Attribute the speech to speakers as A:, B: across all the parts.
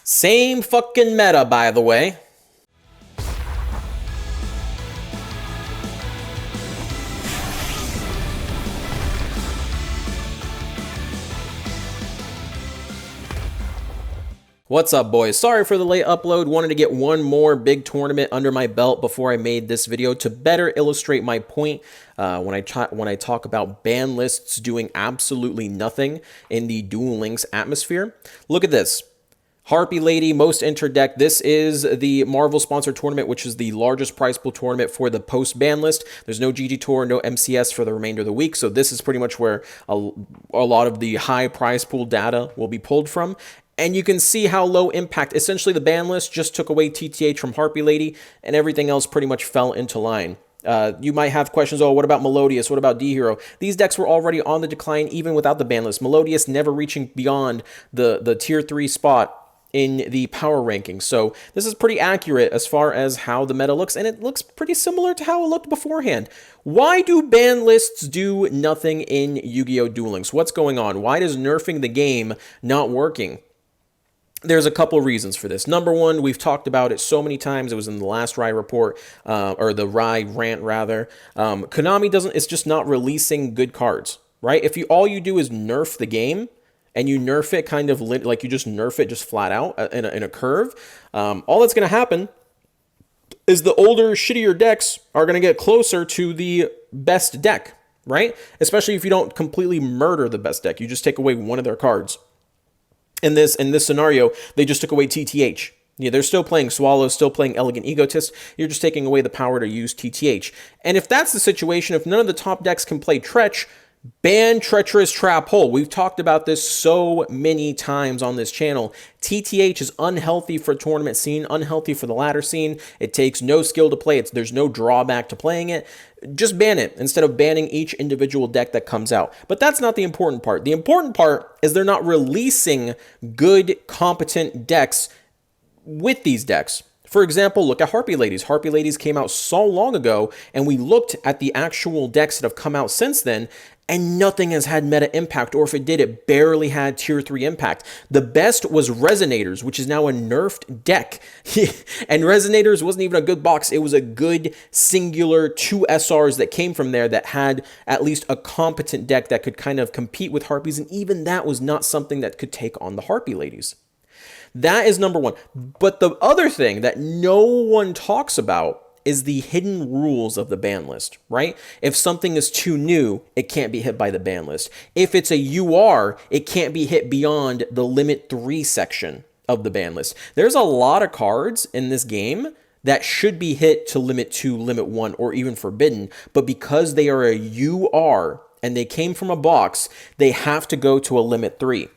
A: Same fucking meta, by the way. What's up, boys? Sorry for the late upload. Wanted to get one more big tournament under my belt before I made this video to better illustrate my point when I talk about ban lists doing absolutely nothing in the Duel Links atmosphere. Look at this. Harpy Lady, most entered deck. This is the Marvel sponsored tournament, which is the largest prize pool tournament for the post-ban list. There's no GG Tour, no MCS for the remainder of the week, so this is pretty much where a lot of the high prize pool data will be pulled from. And you can see how low impact. Essentially, the ban list just took away TTH from Harpy Lady, and everything else pretty much fell into line. You might have questions, oh, what about Melodious? What about D-Hero? These decks were already on the decline even without the ban list. Melodious never reaching beyond the tier 3 spot in the power rankings. So this is pretty accurate as far as how the meta looks, and it looks pretty similar to how it looked beforehand. Why do ban lists do nothing in Yu-Gi-Oh! Duel Links? What's going on? Why does nerfing the game not working? There's a couple reasons for this. Number one, we've talked about it so many times. It was in the last Rai report, or the Rai rant rather. Konami it's just not releasing good cards, right? If all you do is nerf the game, and you nerf it kind of like you just nerf it just flat out in a curve, all that's going to happen is the older, shittier decks are going to get closer to the best deck, right? Especially if you don't completely murder the best deck. You just take away one of their cards. In this scenario, they just took away TTH. Yeah, they're still playing Swallow, still playing Elegant Egotist. You're just taking away the power to use TTH. And if that's the situation, if none of the top decks can play Tretch, ban Treacherous Trap Hole. We've talked about this so many times on this channel. TTH is unhealthy for tournament scene, unhealthy for the ladder scene. It takes no skill to play it. There's no drawback to playing it. Just ban it instead of banning each individual deck that comes out. But that's not the important part. The important part is they're not releasing good, competent decks with these decks. For example, look at Harpy Ladies. Harpy Ladies came out so long ago, and we looked at the actual decks that have come out since then, and nothing has had meta impact, or if it did, it barely had tier 3 impact. The best was Resonators, which is now a nerfed deck. And Resonators wasn't even a good box. It was a good singular 2 SRs that came from there that had at least a competent deck that could kind of compete with Harpies, and even that was not something that could take on the Harpy Ladies. That is number one. But the other thing that no one talks about is the hidden rules of the ban list, right? If something is too new, it can't be hit by the ban list. If it's a UR, it can't be hit beyond the limit 3 section of the ban list. There's a lot of cards in this game that should be hit to limit 2, limit 1, or even forbidden, but because they are a UR and they came from a box, they have to go to a limit 3.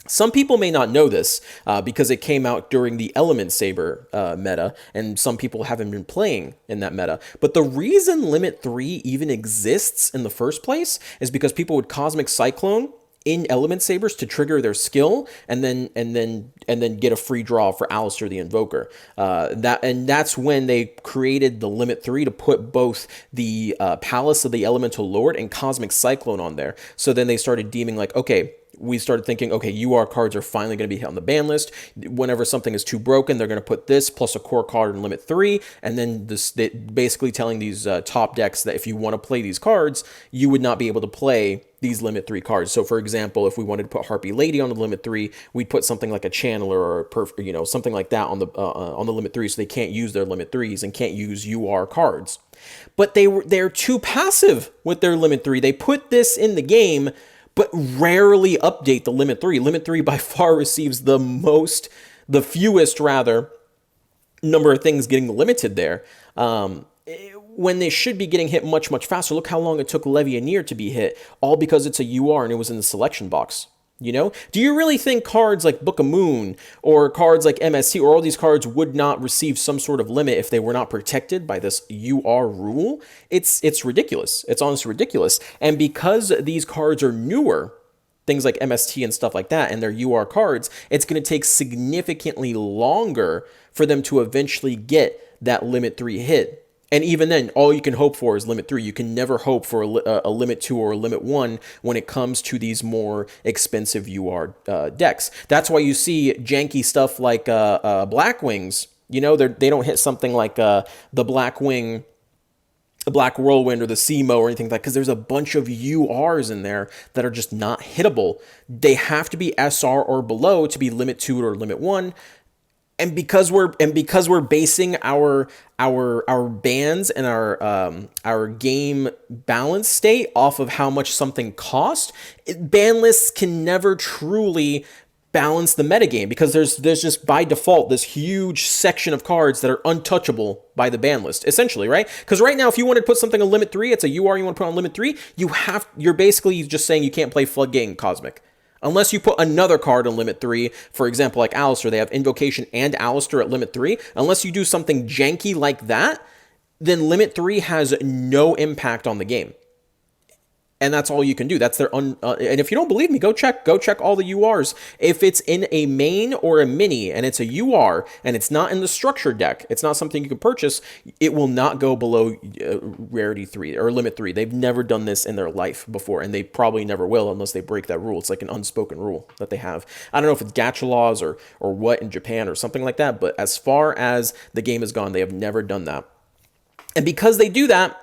A: Some people may not know this because it came out during the Element Saber meta, and some people haven't been playing in that meta. But the reason Limit 3 even exists in the first place is because people would Cosmic Cyclone in Element Sabers to trigger their skill, and then get a free draw for Alistair the Invoker. That's when they created the Limit 3 to put both the Palace of the Elemental Lord and Cosmic Cyclone on there. So then they started deeming like, okay, we started thinking, okay, UR cards are finally going to be hit on the ban list. Whenever something is too broken, they're going to put this plus a core card in limit 3, and then basically telling these top decks that if you want to play these cards, you would not be able to play these limit 3 cards. So for example, if we wanted to put Harpy Lady on the limit 3, we'd put something like a Channeler or something like that on the limit 3, so they can't use their limit 3s and can't use UR cards. But they're too passive with their limit 3. They put this in the game, but rarely update the limit 3. Limit 3 by far receives the fewest number of things getting limited there. When they should be getting hit much, much faster. Look how long it took Levianeer to be hit, all because it's a UR and it was in the selection box. You know, do you really think cards like Book of Moon or cards like MST or all these cards would not receive some sort of limit if they were not protected by this UR rule? It's ridiculous. It's honestly ridiculous. And because these cards are newer, things like MST and stuff like that, and they're UR cards, it's going to take significantly longer for them to eventually get that limit 3 hit. And even then, all you can hope for is limit 3. You can never hope for a limit 2 or a limit 1 when it comes to these more expensive UR decks. That's why you see janky stuff like Black Wings. You know, they don't hit something like the Black Wing, the Black Whirlwind, or the SEMO or anything like that, because there's a bunch of URs in there that are just not hittable. They have to be SR or below to be limit 2 or limit 1. And because we're basing our bans and our game balance state off of how much something costs, ban lists can never truly balance the metagame, because there's just by default this huge section of cards that are untouchable by the ban list, essentially, right? Because right now, if you want to put something on limit 3, it's a UR you want to put on limit 3, you're basically just saying you can't play Floodgate and Cosmic. Unless you put another card on limit 3, for example, like Alistair, they have Invocation and Alistair at limit 3. Unless you do something janky like that, then limit 3 has no impact on the game. And that's all you can do. That's their and if you don't believe me, go check all the URs. If it's in a main or a mini and it's a UR and it's not in the structured deck, it's not something you can purchase, it will not go below rarity 3 or limit 3. They've never done this in their life before, and they probably never will unless they break that rule. It's like an unspoken rule that they have. I don't know if it's gacha laws or what in Japan or something like that, but as far as the game has gone, they have never done that. And because they do that,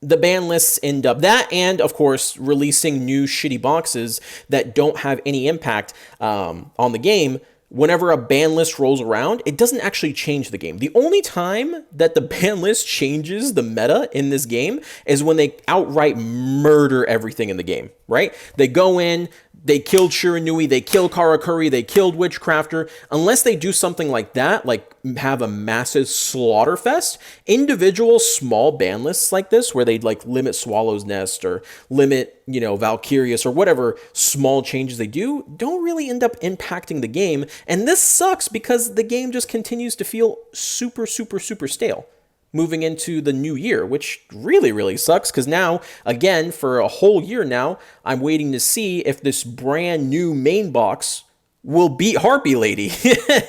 A: the ban lists end up that, and of course releasing new shitty boxes that don't have any impact on the game. Whenever a ban list rolls around, it doesn't actually change the game. The only time that the ban list changes the meta in this game is when they outright murder everything in the game, right? They go in, they killed Shiranui, they killed Karakuri, they killed Witchcrafter. Unless they do something like that, like have a massive slaughter fest, individual small ban lists like this, where they like limit Swallow's Nest or limit, you know, Valkyrius or whatever small changes they do, don't really end up impacting the game. And this sucks because the game just continues to feel super, super, super stale moving into the new year, which really, really sucks, because now, again, for a whole year now, I'm waiting to see if this brand new main box will beat Harpy Lady,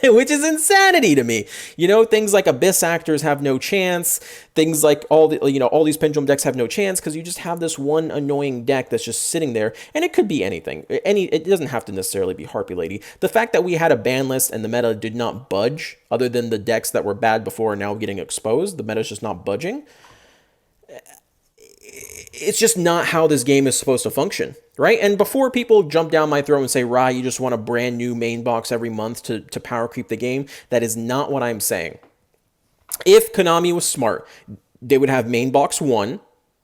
A: which is insanity to me. You know, things like Abyss Actors have no chance. Things like all these Pendulum decks have no chance, because you just have this one annoying deck that's just sitting there, and it could be anything. It doesn't have to necessarily be Harpy Lady. The fact that we had a ban list and the meta did not budge, other than the decks that were bad before are now getting exposed, the meta's just not budging. It's just not how this game is supposed to function, right? And before people jump down my throat and say, Rye, you just want a brand new main box every month to power creep the game, that is not what I'm saying. If Konami was smart, they would have main box 1.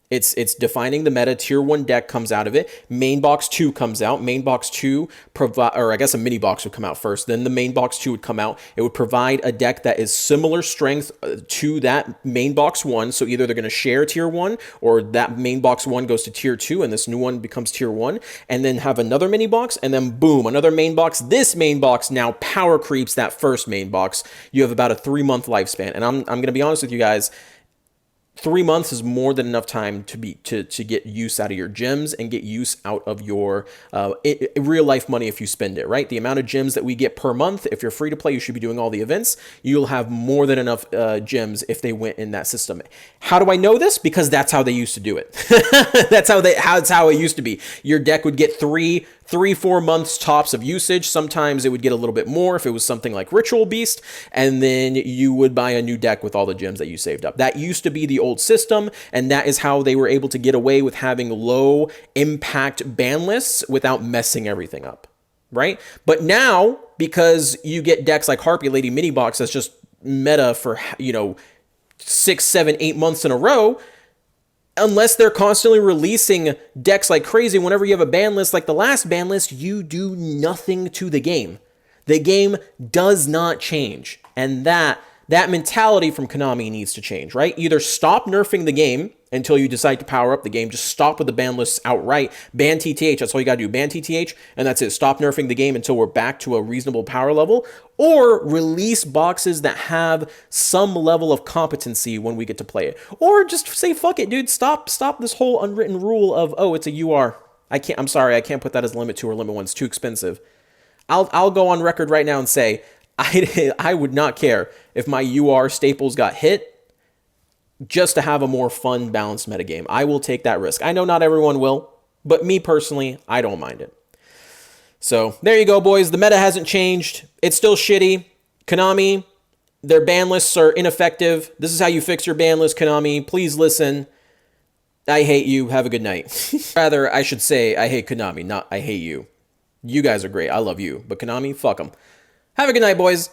A: It's defining the meta. Tier 1 deck comes out of it. Main box 2 comes out. Main box 2 or I guess a mini box would come out first. Then the main box 2 would come out. It would provide a deck that is similar strength to that main box 1. So either they're going to share tier 1, or that main box 1 goes to tier 2 and this new one becomes tier 1, and then have another mini box, and then boom, another main box. This main box now power creeps that first main box. You have about a 3-month lifespan. And I'm going to be honest with you guys, 3 months is more than enough time to get use out of your gems and get use out of your real life money if you spend it, right? The amount of gems that we get per month, if you're free to play, you should be doing all the events. You'll have more than enough gems if they went in that system. How do I know this? Because that's how they used to do it. That's how it used to be. Your deck would get 3-4 months tops of usage. Sometimes it would get a little bit more if it was something like Ritual Beast, and then you would buy a new deck with all the gems that you saved up. That used to be the old system, and that is how they were able to get away with having low impact ban lists without messing everything up, right? But now, because you get decks like Harpy Lady Mini Box that's just meta for, 6, 7, 8 months in a row, unless they're constantly releasing decks like crazy, whenever you have a ban list like the last ban list, you do nothing to the game. The game does not change. And that mentality from Konami needs to change, right? Either stop nerfing the game until you decide to power up the game. Just stop with the ban lists outright. Ban TTH, that's all you gotta do. Ban TTH, and that's it. Stop nerfing the game until we're back to a reasonable power level. Or release boxes that have some level of competency when we get to play it. Or just say, fuck it, dude. Stop this whole unwritten rule of, oh, it's a UR. I'm sorry, I can't put that as limit 2 or limit 1. It's too expensive. I'll go on record right now and say, I would not care if my UR staples got hit just to have a more fun, balanced metagame. I will take that risk. I know not everyone will, but me personally, I don't mind it. So there you go, boys. The meta hasn't changed. It's still shitty. Konami, their ban lists are ineffective. This is how you fix your ban list, Konami. Please listen. I hate you. Have a good night. Rather, I should say I hate Konami, not I hate you. You guys are great. I love you. But Konami, fuck them. Have a good night, boys.